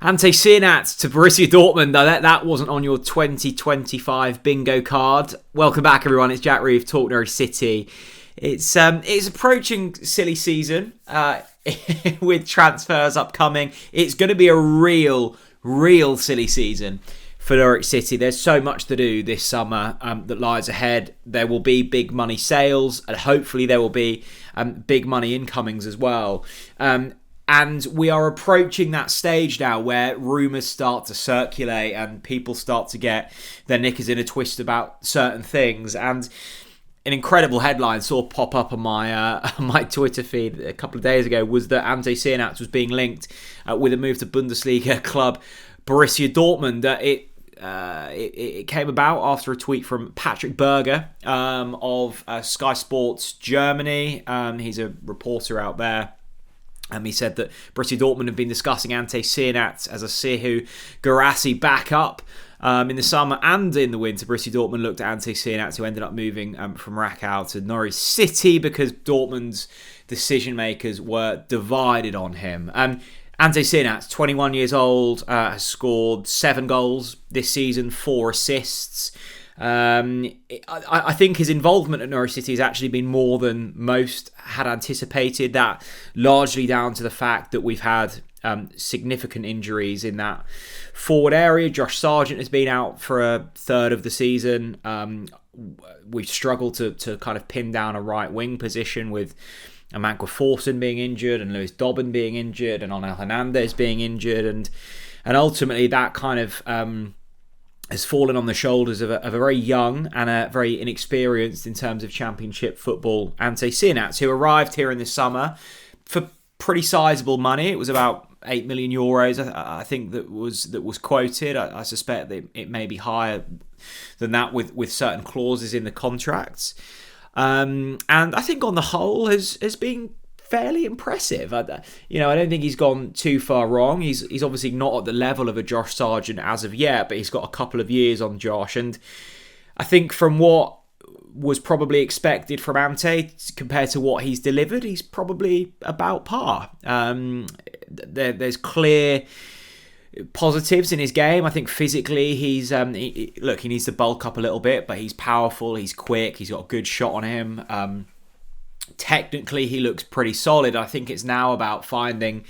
Ante Crnac to Borussia Dortmund. Though that wasn't on your 2025 bingo card. Welcome back, everyone. It's Jack Reeve, TalkNorwichCity. It's approaching silly season with transfers upcoming. It's going to be a real silly season for Norwich City. There's so much to do this summer that lies ahead. There will be big money sales, and hopefully there will be big money incomings as well. And we are approaching that stage now where rumours start to circulate and people start to get their knickers in a twist about certain things. And an incredible headline saw pop up on my Twitter feed a couple of days ago was that Ante Crnac was being linked with a move to Bundesliga club Borussia Dortmund. It came about after a tweet from Patrick Berger of Sky Sports Germany. He's a reporter out there. He said that Borussia Dortmund have been discussing Ante Crnac as a Sekou Guirassy backup in the summer and in the winter. Borussia Dortmund looked at Ante Crnac, who ended up moving from Rakow to Norwich City because Dortmund's decision makers were divided on him. Ante Crnac, 21 years old, has scored 7 goals this season, 4 assists. I think his involvement at Norwich City has actually been more than most had anticipated. That largely down to the fact that we've had significant injuries in that forward area. Josh Sargent has been out for a third of the season. We've struggled to kind of pin down a right wing position with Amankwa Forson being injured and Lewis Dobbin being injured and Onel Hernandez being injured, and ultimately that kind of has fallen on the shoulders of a very young and a very inexperienced in terms of championship football Ante Crnac, who arrived here in the summer for pretty sizable money. It was about 8 million euros, I think that was quoted. I suspect that it may be higher than that with certain clauses in the contracts. And I think on the whole has been fairly impressive. I don't think he's gone too far wrong. He's obviously not at the level of a Josh Sargent as of yet, but he's got a couple of years on Josh. And I think from what was probably expected from Ante compared to what he's delivered, he's probably about par. There's clear positives in his game. I think physically he needs to bulk up a little bit, but he's powerful, he's quick, he's got a good shot on him. Technically he looks pretty solid. I think it's now about finding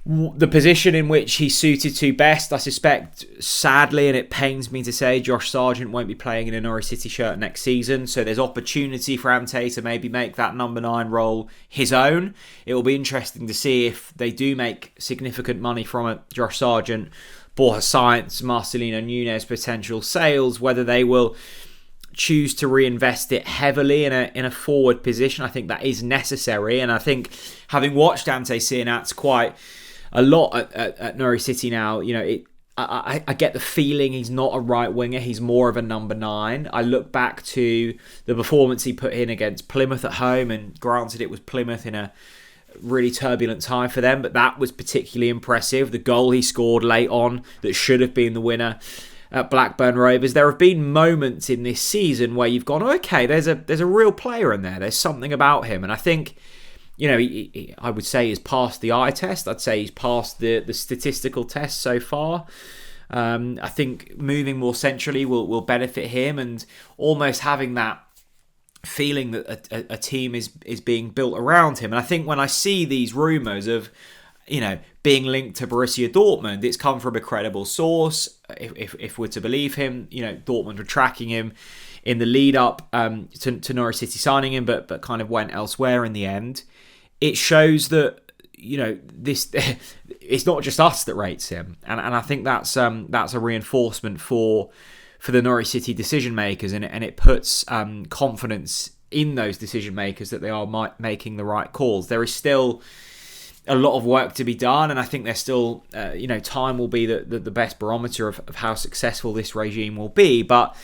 the position in which he's suited to best. I suspect, sadly, and it pains me to say, Josh Sargent won't be playing in a Norwich City shirt next season, so there's opportunity for Ante to maybe make that number 9 role his own. It will be interesting to see if they do make significant money from it. Josh Sargent, Borja Sainz, Marcelino Nunes potential sales, whether they will choose to reinvest it heavily in a forward position. I think that is necessary, and I think having watched Ante Crnac quite a lot at Norwich City now, I get the feeling he's not a right winger. He's more of a number 9. I look back to the performance he put in against Plymouth at home, and granted it was Plymouth in a really turbulent time for them, but that was particularly impressive. The goal he scored late on that should have been the winner at Blackburn Rovers. There have been moments in this season where you've gone, okay, there's a real player in there. There's something about him, and I think, I would say he's passed the eye test. I'd say he's passed the statistical test so far. I think moving more centrally will benefit him, and almost having that feeling that a team is being built around him. And I think when I see these rumours of being linked to Borussia Dortmund, it's come from a credible source. If we're to believe him, Dortmund were tracking him in the lead up to Norwich City signing him, but kind of went elsewhere in the end. It shows that this it's not just us that rates him, and I think that's a reinforcement for the Norwich City decision makers, and it puts confidence in those decision makers that they are making the right calls. There is still a lot of work to be done, and I think there's still time will be the best barometer of how successful this regime will be. But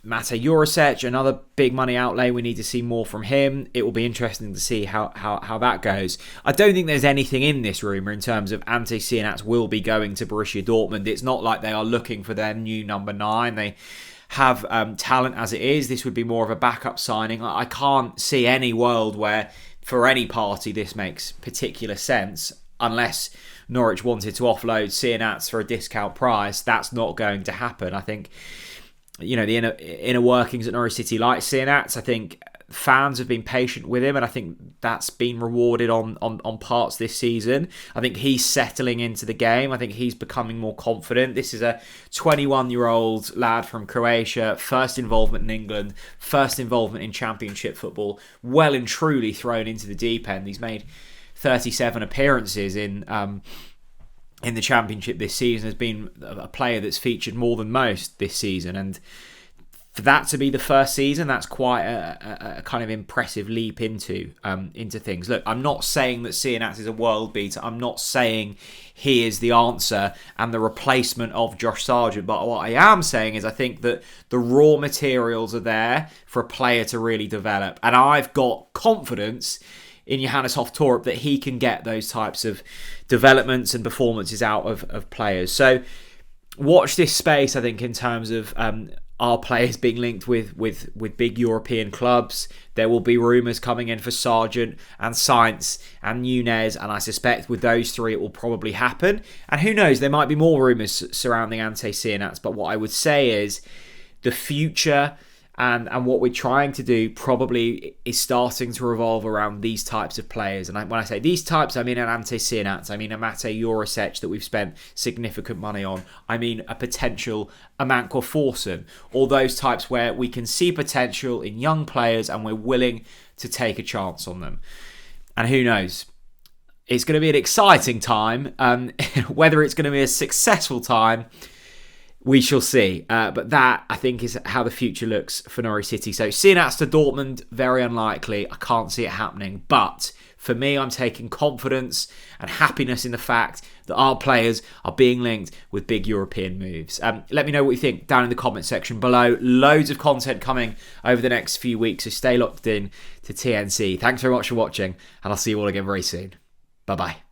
Mate Jurasek, another big money outlay. We need to see more from him. It will be interesting to see how that goes. I don't think there's anything in this rumour in terms of Ante Crnac will be going to Borussia Dortmund. It's not like they are looking for their new number 9. They have talent as it is. This would be more of a backup signing. I can't see any world where for any party this makes particular sense, unless Norwich wanted to offload Crnac for a discount price, that's not going to happen. I think, the inner workings at Norwich City like Crnac. I think fans have been patient with him, and I think that's been rewarded on parts this season. I think he's settling into the game. I think he's becoming more confident. This is a 21-year-old lad from Croatia, first involvement in England, first involvement in Championship football, well and truly thrown into the deep end. He's made 37 appearances in the Championship this season, has been a player that's featured more than most this season, and for that to be the first season, that's quite a kind of impressive leap into things. Look, I'm not saying that Crnac is a world beater. I'm not saying he is the answer and the replacement of Josh Sargent. But what I am saying is I think that the raw materials are there for a player to really develop. And I've got confidence in Johannes Hoff-Torup that he can get those types of developments and performances out of players. So watch this space, I think, in terms of our players being linked with big European clubs. There will be rumours coming in for Sargent and Sainz and Nunez, and I suspect with those three it will probably happen. And who knows, there might be more rumours surrounding Ante Crnac, but what I would say is the future and what we're trying to do probably is starting to revolve around these types of players. And when I say these types, I mean an Ante Crnac, I mean a Mate Jurisic that we've spent significant money on. I mean a potential Amanko Forsen, all those types where we can see potential in young players and we're willing to take a chance on them. And who knows? It's going to be an exciting time. Whether it's going to be a successful time, we shall see. But that, I think, is how the future looks for Norwich City. So Crnac to Dortmund, very unlikely. I can't see it happening. But for me, I'm taking confidence and happiness in the fact that our players are being linked with big European moves. Let me know what you think down in the comment section below. Loads of content coming over the next few weeks, so stay locked in to TNC. Thanks very much for watching, and I'll see you all again very soon. Bye-bye.